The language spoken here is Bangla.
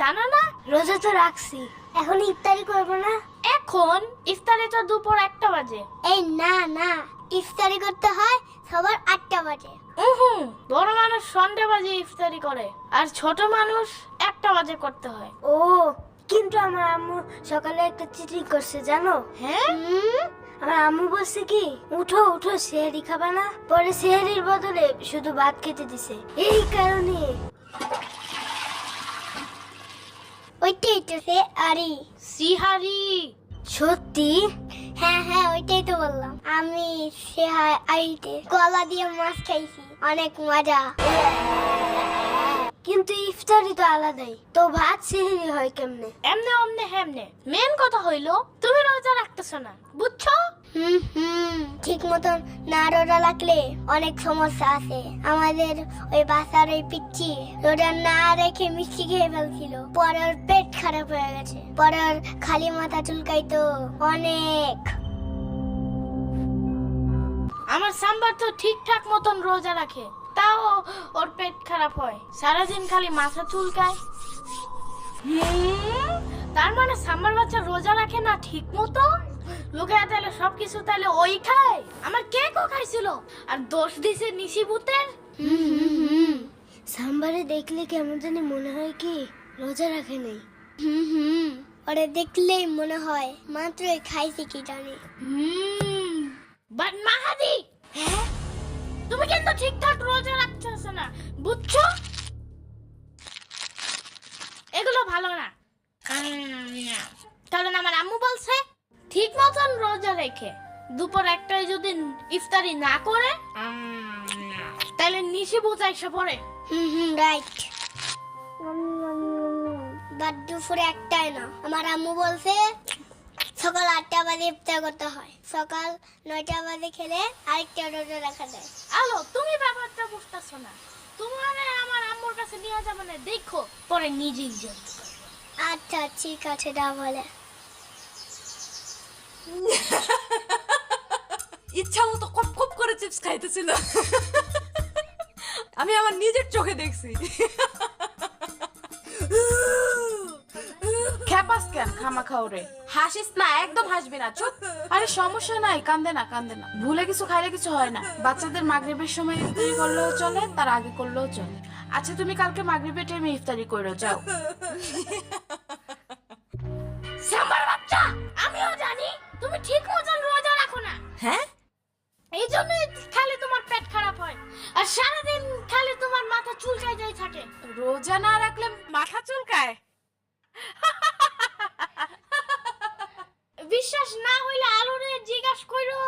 জানো না? রোজা তো রাখছি, এখন ইফতারি করবো না? এখন ইফতারে তো দুপুর 1টা বাজে। এই না না, ইফতারি করতে হয় সবার 8টা বাজে। বড় মানুষ সন্ধ্যে বাজে ইফতারি করে, আর ছোট মানুষ 1টা বাজে করতে হয়। ও, কিন্তু আমার আম্মু সকালে একটা চিঠি করছে জানো? হ্যাঁ, আমার আম্মু বলছে কি, উঠো উঠো সেহরি খাবা না? পরে সেহরির বদলে শুধু ভাত খেতে দিছে। এই কারণে ওইটাই তো সে আরি সিহারি। সত্যি? হ্যাঁ হ্যাঁ, ওইটাই তো বললাম। আমি আরিতে কলা দিয়ে মাছ খাইছি, অনেক মজা। কিন্তু ইফতারি তো আলাদাই, তো ভাত সেহরি হয় কেমনে? এমনে অমনে হেমনে। মেন কথা হইলো তুমি রোজা রাখতেছো না, বুঝছো? ঠিক মতন না রোজা রাখলে অনেক সমস্যা আছে। আমাদের ওই বাসার ওই পিচ্চি রোজা না রেখে মিষ্টি খেয়ে ফেলছিল, পরে ওর পেট খারাপ হয়ে গেছে, পরে ওর খালি মাথা চুলকাইতো অনেক। আমার সাম্বার তো ঠিকঠাক মতন রোজা রাখে, তাও ওর পেট খারাপ হয়, সারাদিন খালি মাথা চুলকায়। তার মানে সাম্বার বাচ্চা রোজা রাখে না ঠিক মতো? লোকে তাহলে সবকিছু তাহলে ওই খায়। আমার কেকও খাইছিল, আর দোষ দিছে নিশিবুতের। সাম্বারে দেখলে কেমন জানি মনে হয় কি রোজা রাখে নেই। ওরে দেখলেই মনে হয় মাত্রই খাইছে কি জানি। বাট মাহাদি, হ্যাঁ তুমি কিন্তু ঠিকঠাক রোজা রাখতেছ না, বুঝছো? এগুলো ভালো না। কারণ আমার আম্মু বলছে ঠিক মতন রোজা রেখে দুপুর 1টায় যদি ইফতারি না করে তাহলে নিশি বোঝা এসে পড়ে। রাইট। বাট দুপুরে 1টায় না, আমার আম্মু বলছে সকাল 8টা বাজে ইফতার করতে হয়, সকাল 9টা বাজে খেলে আরেকটা রোজা রাখা যায়। আলো, তুমি ব্যাপারটা বুঝতেছো না। তোমার আমার আম্মুর কাছে নিয়ে যাবে না, দেখো পরে নিজেই জানতে পারবে। আচ্ছা ঠিক আছে, তাহলে ইচ্ছা মতো কপ কপ করে চিপস খাইতেছিল, আমি আমার নিজের চোখে দেখছি। খেপাস কেন খামাখা ওরে? হাসিস না, একদম হাসবি না, চুপ। আরে সমস্যা নাই, কান্দে না কান্দে না, ভুলে কিছু খাইলে কিছু হয় না। বাচ্চাদের মাগরিবের সময় ইফতারি করলেও চলে, তার আগে করলেও চলে। আচ্ছা তুমি কালকে মাগরিবের টাইমে ইফতারি করো, যাও। সাম্বার বাচ্চা, আমিও জানি তুমি ঠিক মতন রোজা রাখো না। হ্যাঁ, এই জন্যই খালি তোমার পেট খারাপ হয়, আর সারাদিন খালি তোমার মাথা চুলকায় যায় থাকে। রোজা না রাখলে মাথা চুলকায়? বিশ্বাস না হইলে আলুরে জিজ্ঞাসা করো।